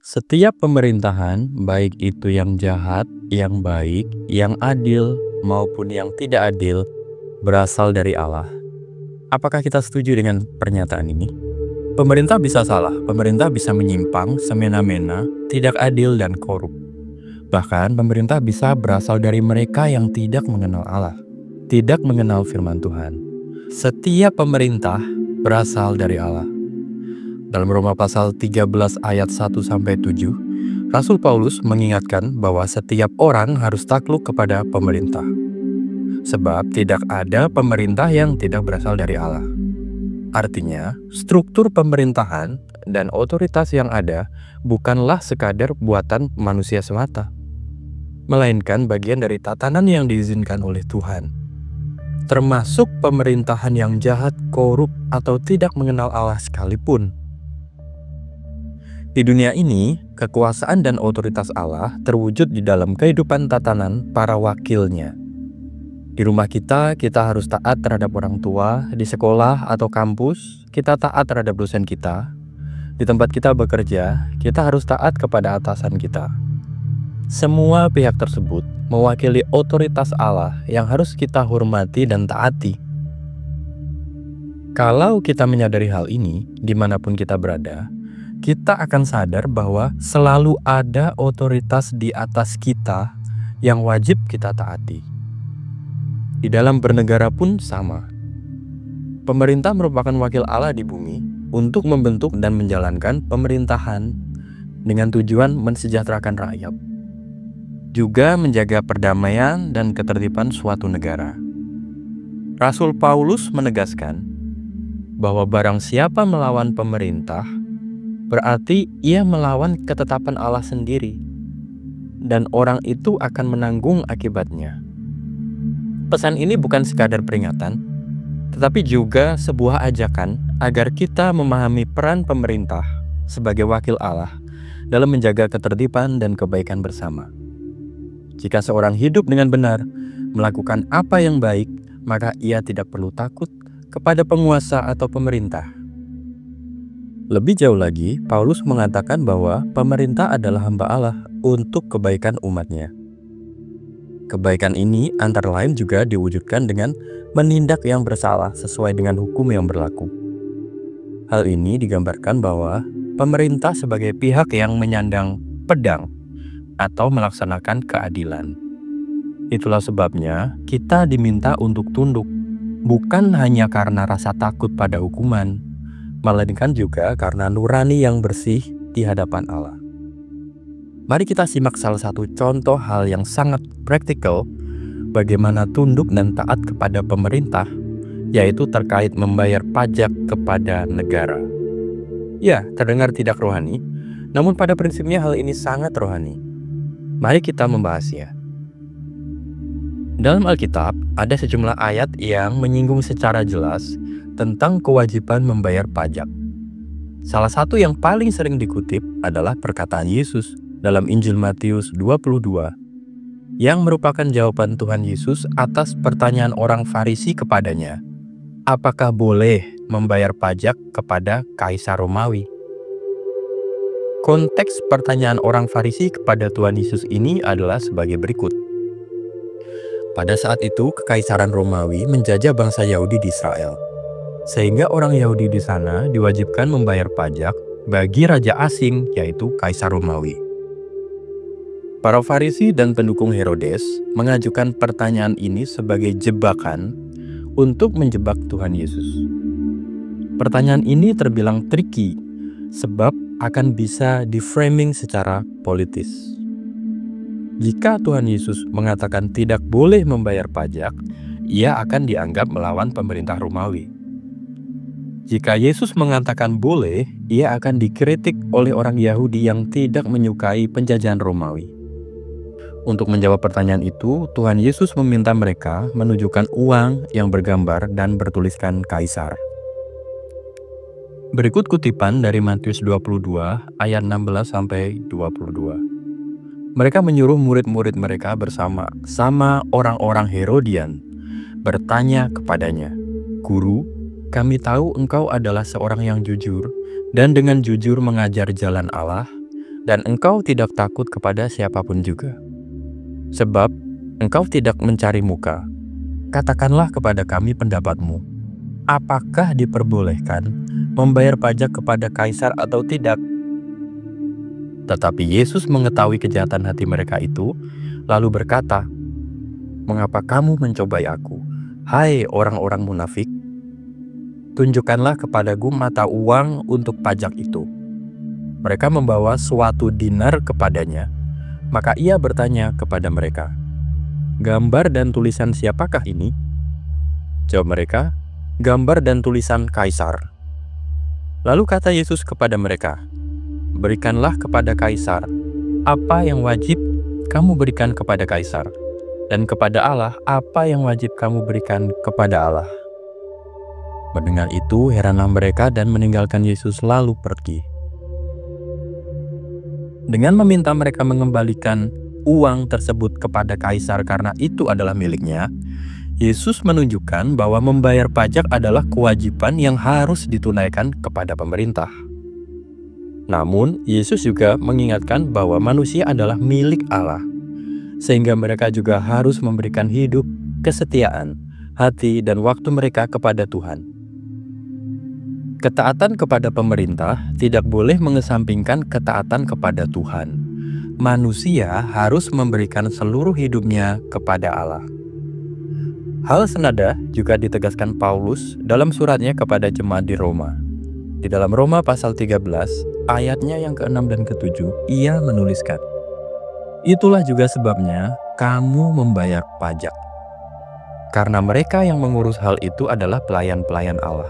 Setiap pemerintahan, baik itu yang jahat, yang baik, yang adil, maupun yang tidak adil, berasal dari Allah. Apakah kita setuju dengan pernyataan ini? Pemerintah bisa salah, pemerintah bisa menyimpang, semena-mena, tidak adil, dan korup. Bahkan pemerintah bisa berasal dari mereka yang tidak mengenal Allah, tidak mengenal firman Tuhan. Setiap pemerintah berasal dari Allah. Dalam Roma pasal 13 ayat 1-7, Rasul Paulus mengingatkan bahwa setiap orang harus takluk kepada pemerintah. Sebab tidak ada pemerintah yang tidak berasal dari Allah. Artinya, struktur pemerintahan dan otoritas yang ada bukanlah sekadar buatan manusia semata, melainkan bagian dari tatanan yang diizinkan oleh Tuhan. Termasuk pemerintahan yang jahat, korup, atau tidak mengenal Allah sekalipun. Di dunia ini, kekuasaan dan otoritas Allah terwujud di dalam kehidupan tatanan para wakilnya. Di rumah kita harus taat terhadap orang tua. Di sekolah atau kampus, kita taat terhadap dosen kita. Di tempat kita bekerja, kita harus taat kepada atasan kita. Semua pihak tersebut mewakili otoritas Allah yang harus kita hormati dan taati. Kalau kita menyadari hal ini, dimanapun kita berada, kita akan sadar bahwa selalu ada otoritas di atas kita yang wajib kita taati. Di dalam bernegara pun sama. Pemerintah merupakan wakil Allah di bumi untuk membentuk dan menjalankan pemerintahan dengan tujuan mensejahterakan rakyat. Juga menjaga perdamaian dan ketertiban suatu negara. Rasul Paulus menegaskan bahwa barang siapa melawan pemerintah, berarti ia melawan ketetapan Allah sendiri, dan orang itu akan menanggung akibatnya. Pesan ini bukan sekadar peringatan, tetapi juga sebuah ajakan agar kita memahami peran pemerintah sebagai wakil Allah dalam menjaga ketertiban dan kebaikan bersama. Jika seorang hidup dengan benar, melakukan apa yang baik, maka ia tidak perlu takut kepada penguasa atau pemerintah. Lebih jauh lagi, Paulus mengatakan bahwa pemerintah adalah hamba Allah untuk kebaikan umatnya. Kebaikan ini antara lain juga diwujudkan dengan menindak yang bersalah sesuai dengan hukum yang berlaku. Hal ini digambarkan bahwa pemerintah sebagai pihak yang menyandang pedang atau melaksanakan keadilan. Itulah sebabnya kita diminta untuk tunduk, bukan hanya karena rasa takut pada hukuman, melainkan juga karena nurani yang bersih di hadapan Allah. Mari kita simak salah satu contoh hal yang sangat praktikal bagaimana tunduk dan taat kepada pemerintah, yaitu terkait membayar pajak kepada negara. Ya, terdengar tidak rohani, namun pada prinsipnya hal ini sangat rohani. Mari kita membahasnya. Dalam Alkitab, ada sejumlah ayat yang menyinggung secara jelas tentang kewajiban membayar pajak. Salah satu yang paling sering dikutip adalah perkataan Yesus dalam Injil Matius 22, yang merupakan jawaban Tuhan Yesus atas pertanyaan orang Farisi kepadanya, apakah boleh membayar pajak kepada Kaisar Romawi? Konteks pertanyaan orang Farisi kepada Tuhan Yesus ini adalah sebagai berikut. Pada saat itu, Kekaisaran Romawi menjajah bangsa Yahudi di Israel, sehingga orang Yahudi di sana diwajibkan membayar pajak bagi raja asing, yaitu Kaisar Romawi. Para Farisi dan pendukung Herodes mengajukan pertanyaan ini sebagai jebakan untuk menjebak Tuhan Yesus. Pertanyaan ini terbilang tricky, sebab akan bisa di-framing secara politis. Jika Tuhan Yesus mengatakan tidak boleh membayar pajak, ia akan dianggap melawan pemerintah Romawi. Jika Yesus mengatakan boleh, ia akan dikritik oleh orang Yahudi yang tidak menyukai penjajahan Romawi. Untuk menjawab pertanyaan itu, Tuhan Yesus meminta mereka menunjukkan uang yang bergambar dan bertuliskan Kaisar. Berikut kutipan dari Matius 22 ayat 16-22. Mereka menyuruh murid-murid mereka bersama orang-orang Herodian bertanya kepadanya, "Guru, kami tahu engkau adalah seorang yang jujur dan dengan jujur mengajar jalan Allah, dan engkau tidak takut kepada siapapun juga. Sebab engkau tidak mencari muka. Katakanlah kepada kami pendapatmu. Apakah diperbolehkan membayar pajak kepada kaisar atau tidak?" Tetapi Yesus mengetahui kejahatan hati mereka itu, lalu berkata, "Mengapa kamu mencobai aku, hai orang-orang munafik? Tunjukkanlah kepadaku mata uang untuk pajak itu." Mereka membawa suatu dinar kepadanya. Maka ia bertanya kepada mereka, "Gambar dan tulisan siapakah ini?" Jawab mereka, "Gambar dan tulisan Kaisar." Lalu kata Yesus kepada mereka, "Berikanlah kepada Kaisar apa yang wajib kamu berikan kepada Kaisar, dan kepada Allah apa yang wajib kamu berikan kepada Allah." Mendengar itu, heranlah mereka dan meninggalkan Yesus lalu pergi. Dengan meminta mereka mengembalikan uang tersebut kepada Kaisar karena itu adalah miliknya, Yesus menunjukkan bahwa membayar pajak adalah kewajiban yang harus ditunaikan kepada pemerintah. Namun, Yesus juga mengingatkan bahwa manusia adalah milik Allah, sehingga mereka juga harus memberikan hidup, kesetiaan, hati, dan waktu mereka kepada Tuhan. Ketaatan kepada pemerintah tidak boleh mengesampingkan ketaatan kepada Tuhan. Manusia harus memberikan seluruh hidupnya kepada Allah. Hal senada juga ditegaskan Paulus dalam suratnya kepada jemaat di Roma. Di dalam Roma pasal 13, ayatnya yang ke-6 dan ke-7, ia menuliskan, "Itulah juga sebabnya kamu membayar pajak. Karena mereka yang mengurus hal itu adalah pelayan-pelayan Allah.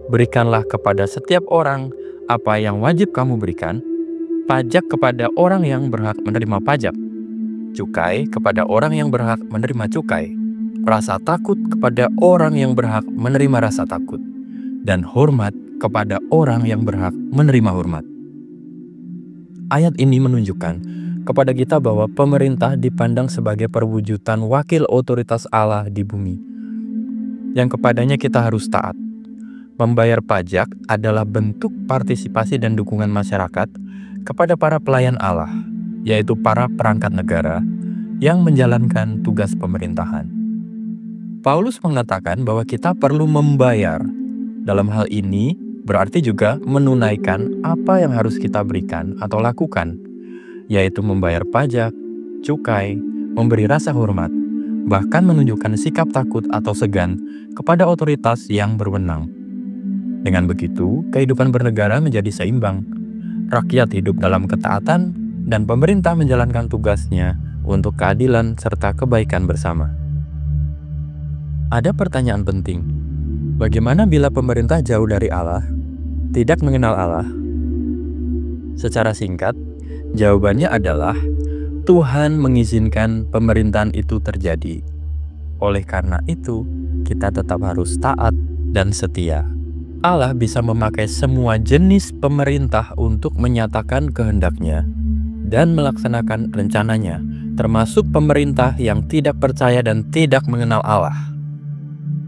Berikanlah kepada setiap orang apa yang wajib kamu berikan, pajak kepada orang yang berhak menerima pajak, cukai kepada orang yang berhak menerima cukai, rasa takut kepada orang yang berhak menerima rasa takut, dan hormat kepada orang yang berhak menerima hormat." Ayat ini menunjukkan kepada kita bahwa pemerintah dipandang sebagai perwujudan wakil otoritas Allah di bumi, yang kepadanya kita harus taat. Membayar pajak adalah bentuk partisipasi dan dukungan masyarakat kepada para pelayan Allah, yaitu para perangkat negara yang menjalankan tugas pemerintahan. Paulus mengatakan bahwa kita perlu membayar. Dalam hal ini berarti juga menunaikan apa yang harus kita berikan atau lakukan, yaitu membayar pajak, cukai, memberi rasa hormat, bahkan menunjukkan sikap takut atau segan kepada otoritas yang berwenang. Dengan begitu, kehidupan bernegara menjadi seimbang. Rakyat hidup dalam ketaatan, dan pemerintah menjalankan tugasnya untuk keadilan serta kebaikan bersama. Ada pertanyaan penting. Bagaimana bila pemerintah jauh dari Allah, tidak mengenal Allah? Secara singkat, jawabannya adalah Tuhan mengizinkan pemerintahan itu terjadi. Oleh karena itu, kita tetap harus taat dan setia. Allah bisa memakai semua jenis pemerintah untuk menyatakan kehendaknya dan melaksanakan rencananya, termasuk pemerintah yang tidak percaya dan tidak mengenal Allah.